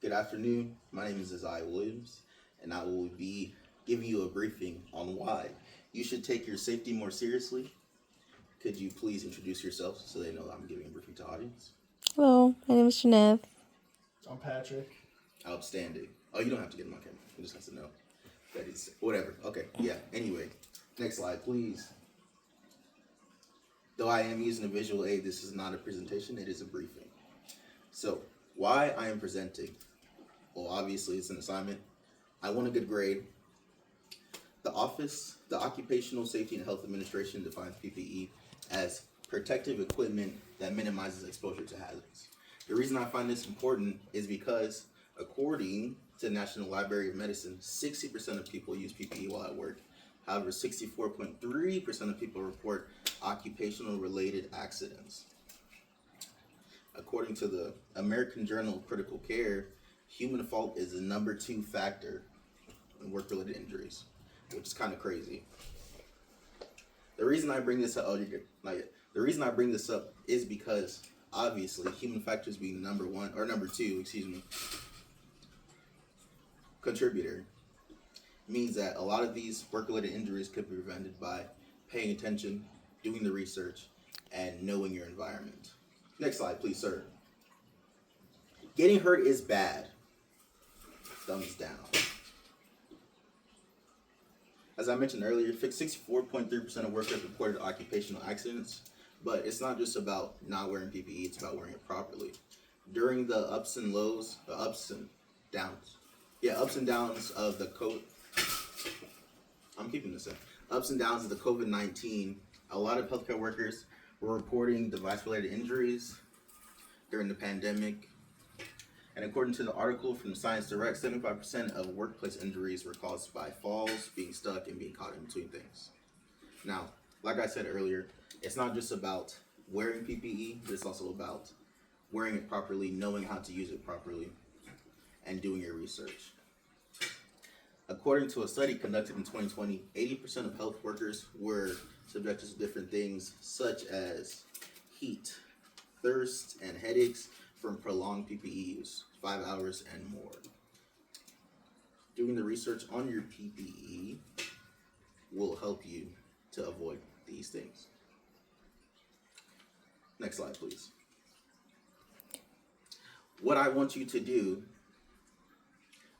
Good afternoon. My name is Isaiah Williams, and I will be giving you a briefing on why you should take your safety more seriously. Could you please introduce yourself so they know I'm giving a briefing to the audience? Hello, my name is Shaneth. I'm Patrick. Outstanding. Oh, you don't have to get in my camera. You just have to know that it's whatever. Okay, yeah. Anyway, next slide, please. Though I am using a visual aid, this is not a presentation, it is a briefing. So, why I am presenting? Well, obviously, it's an assignment. I want a good grade. The Occupational Safety and Health Administration defines PPE as protective equipment that minimizes exposure to hazards. The reason I find this important is because, according to the National Library of Medicine, 60% of people use PPE while at work. However, 64.3% of people report occupational related accidents. According to the American Journal of Critical Care, human fault is the number 2 factor in work-related injuries, which is kind of crazy. The reason I bring this up, the reason I bring this up is because obviously human factors being number 2, contributor means that a lot of these work-related injuries could be prevented by paying attention, doing the research, and knowing your environment. Next slide, please, sir. Getting hurt is bad. Thumbs down. As I mentioned earlier, 64.3% of workers reported occupational accidents, but it's not just about not wearing PPE, it's about wearing it properly. During the ups and downs of the COVID-19, a lot of healthcare workers were reporting device-related injuries during the pandemic. And according to the article from Science Direct, 75% of workplace injuries were caused by falls, being stuck, and being caught in between things. Now, like I said earlier, it's not just about wearing PPE, but it's also about wearing it properly, knowing how to use it properly, and doing your research. According to a study conducted in 2020, 80% of health workers were subjected to different things such as heat, thirst, and headaches from prolonged PPE use, 5 hours and more. Doing the research on your PPE will help you to avoid these things. Next slide, please. What I want you to do,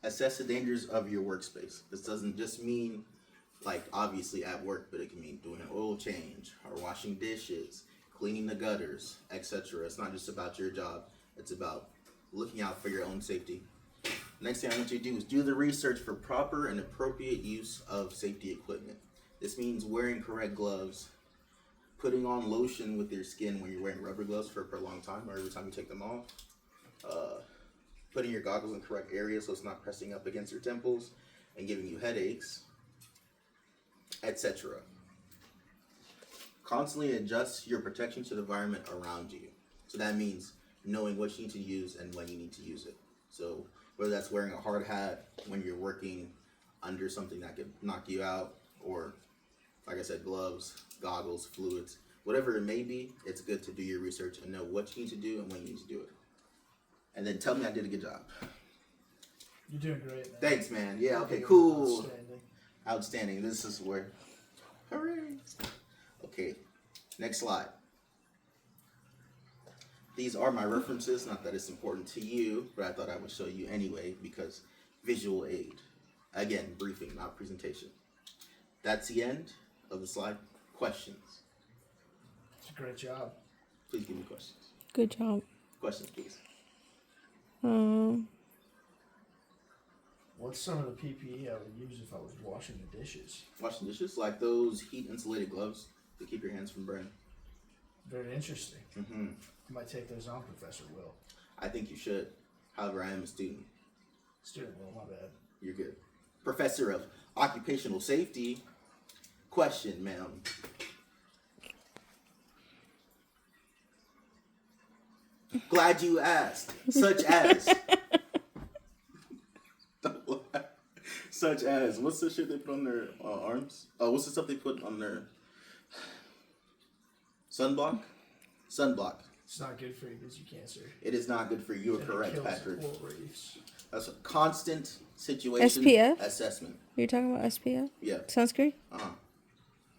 assess the dangers of your workspace. This doesn't just mean obviously at work, but it can mean doing an oil change or washing dishes, cleaning the gutters, etc. It's not just about your job. It's about looking out for your own safety. Next thing I want you to do is do the research for proper and appropriate use of safety equipment. This means wearing correct gloves, putting on lotion with your skin when you're wearing rubber gloves for a prolonged time or every time you take them off, putting your goggles in the correct area so it's not pressing up against your temples and giving you headaches, etc. Constantly adjust your protection to the environment around you. So that means knowing what you need to use and when you need to use it. So whether that's wearing a hard hat when you're working under something that could knock you out, or like I said, gloves, goggles, fluids, whatever it may be, it's good to do your research and know what you need to do and when you need to do it. And then tell me I did a good job. You're doing great, man. Thanks, man. Yeah, okay, cool. Outstanding. Outstanding. This is where, hooray. Okay, next slide. These are my references, not that it's important to you, but I thought I would show you anyway because visual aid. Again, briefing, not presentation. That's the end of the slide. Questions? It's a great job. Please give me questions. Good job. Questions, please. What's some of the PPE I would use if I was washing the dishes? Washing dishes, like those heat insulated gloves to keep your hands from burning. Very interesting. Mm-hmm. I might take those on, Professor Will. I think you should. However, I am a student. Student Will, my bad. You're good. Professor of Occupational Safety. Question, ma'am. Glad you asked. Such as. Such as. What's the shit they put on their arms? Oh, what's the stuff they put on their. Sunblock? Sunblock. It's not good for you because you cancer. It is not good for you. You're And it correct, kills Patrick. coral reefs. That's a constant situation SPF? assessment. You're talking about SPF? Yeah. Sunscreen?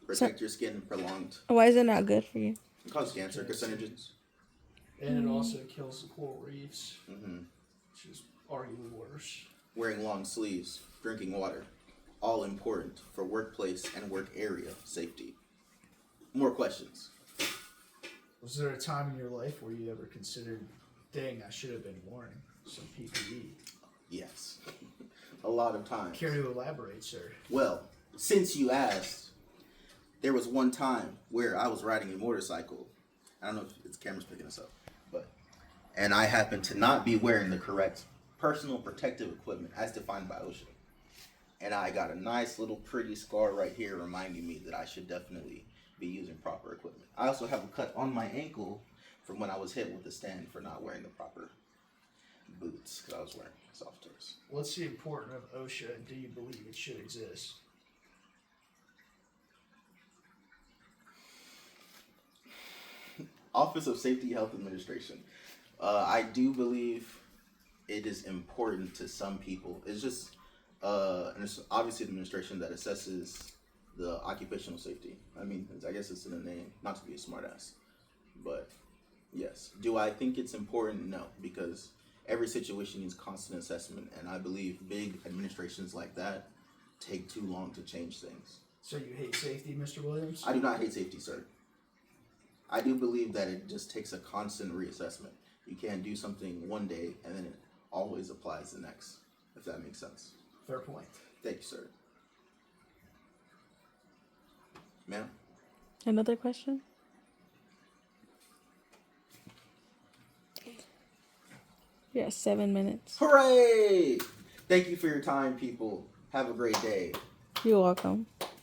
Protect your skin prolonged. Why is it not good for you? It causes cancer carcinogens. And it also kills the coral reefs, Mm-hmm. which is arguably worse. Wearing long sleeves, drinking water, all important for workplace and work area safety. More questions? Was there a time in your life where you ever considered, dang, I should have been wearing some PPE? Yes. A lot of times. Care to elaborate, sir? Well, since you asked, there was one time where I was riding a motorcycle. I don't know if the camera's picking us up, and I happened to not be wearing the correct personal protective equipment as defined by OSHA. And I got a nice little pretty scar right here reminding me that I should definitely be using proper equipment. I also have a cut on my ankle from when I was hit with the stand for not wearing the proper boots because I was wearing soft toes. What's the importance of OSHA, and do you believe it should exist? Office of Safety Health Administration. I do believe it is important to some people. It's just, and it's obviously an administration that assesses the occupational safety. I mean, I guess it's in the name, not to be a smartass, but yes. Do I think it's important? No, because every situation needs constant assessment, and I believe big administrations like that take too long to change things. So you hate safety, Mr. Williams? I do not hate safety, sir. I do believe that it just takes a constant reassessment. You can't do something one day and then it always applies the next, if that makes sense. Fair point. Thank you, sir. Ma'am? Another question? Yeah, 7 minutes. Hooray! Thank you for your time, people. Have a great day. You're welcome.